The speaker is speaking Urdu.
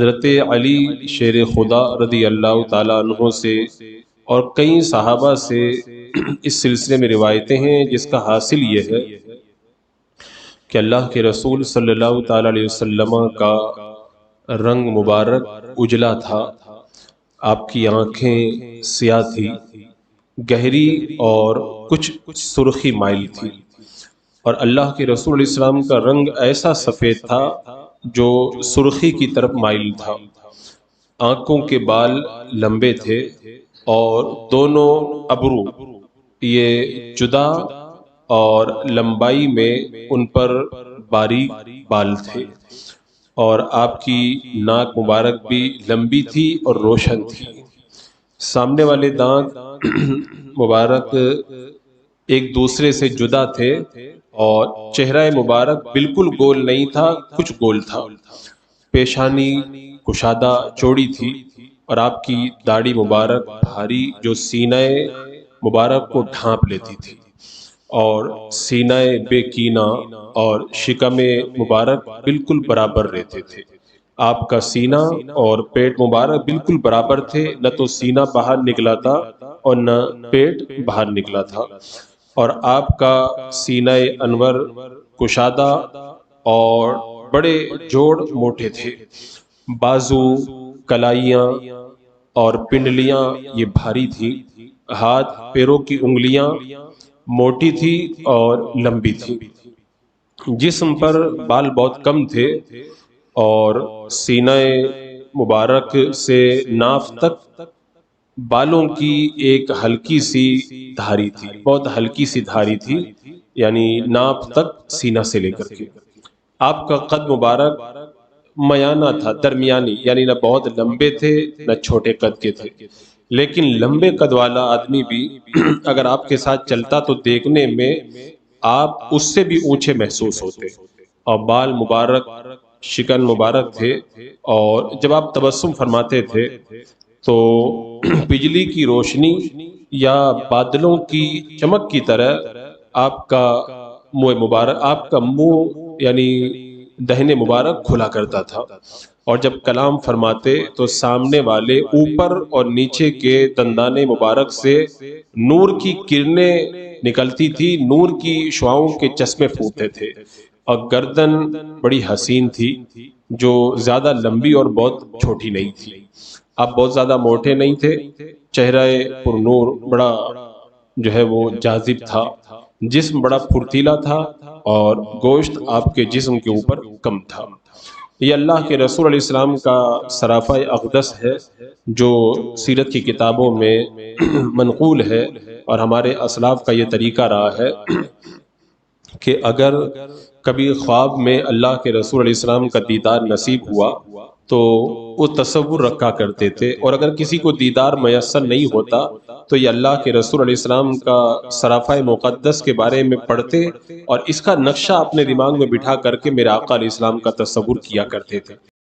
حضرت علی شیر خدا رضی اللہ تعالیٰ عنہ سے اور کئی صحابہ سے اس سلسلے میں روایتیں ہیں، جس کا حاصل یہ ہے کہ اللہ کے رسول صلی اللہ تعالیٰ علیہ وسلم کا رنگ مبارک اجلا تھا، آپ کی آنکھیں سیاہ تھی، گہری اور کچھ سرخی مائل تھی، اور اللہ کے رسول علیہ السلام کا رنگ ایسا سفید تھا جو سرخی کی طرف مائل تھا۔ آنکھوں کے بال لمبے تھے اور دونوں ابرو یہ جدا اور لمبائی میں ان پر باریک بال تھے، اور آپ کی ناک مبارک بھی لمبی تھی اور روشن تھی۔ سامنے والے دانت مبارک ایک دوسرے سے جدا تھے، اور چہرہ مبارک بالکل گول نہیں تھا، کچھ گول تھا۔ پیشانی کشادہ چوڑی تھی، اور آپ کی داڑھی مبارک بھاری جو سینہ مبارک کو ڈھانپ لیتی تھی، اور سینہ بے کینہ اور شکم مبارک بالکل برابر رہتے تھے۔ آپ کا سینہ اور پیٹ مبارک بالکل برابر تھے، نہ تو سینہ باہر نکلا تھا اور نہ پیٹ باہر نکلا تھا، اور آپ کا سینہ انور کشادہ اور بڑے جوڑ موٹے تھے۔ بازو، کلائیاں اور پنڈلیاں یہ بھاری تھی، ہاتھ پیروں کی انگلیاں موٹی تھی اور لمبی تھی۔ جسم پر بال بہت کم تھے، اور سینہ مبارک سے ناف تک بالوں کی ایک ہلکی سی دھاری تھی، بہت ہلکی سی دھاری تھی، یعنی ناف تک سینہ سے لے کر کے۔ آپ کا قد مبارک میانہ تھا، درمیانی، یعنی نہ بہت لمبے تھے نہ چھوٹے قد کے تھے، لیکن لمبے قد والا آدمی بھی اگر آپ کے ساتھ چلتا تو دیکھنے میں آپ اس سے بھی اونچے محسوس ہوتے، اور بال مبارک شکن مبارک تھے، اور جب آپ تبسم فرماتے تھے تو بجلی کی روشنی یا بادلوں کی چمک کی طرح آپ کا منہ مبارک، آپ کا منہ یعنی دہنے مبارک کھلا کرتا تھا، اور جب کلام فرماتے تو سامنے والے اوپر اور نیچے کے دندان مبارک سے نور کی کرنیں نکلتی تھی، نور کی شعاؤں کے چشمے پھوٹتے تھے، اور گردن بڑی حسین تھی جو زیادہ لمبی اور بہت چھوٹی نہیں تھی۔ آپ بہت زیادہ موٹے نہیں تھے، چہرہ پر نور بڑا جو ہے وہ جاذب تھا، جسم بڑا پھرتیلا تھا، اور گوشت آپ کے جسم کے اوپر کم تھا۔ یہ اللہ کے رسول علیہ السلام کا سرافہ اقدس ہے جو سیرت کی کتابوں میں منقول ہے، اور ہمارے اسلاف کا یہ طریقہ رہا ہے کہ اگر کبھی خواب میں اللہ کے رسول علیہ السلام کا دیدار نصیب ہوا تو وہ تصور رکھا کرتے تھے، اور اگر کسی کو دیدار میسر نہیں ہوتا تو یہ اللہ کے رسول علیہ السلام کا سرافہ مقدس کے بارے میں پڑھتے، اور اس کا نقشہ اپنے دماغ میں بٹھا کر کے میرے آقا علیہ السلام کا تصور کیا کرتے تھے۔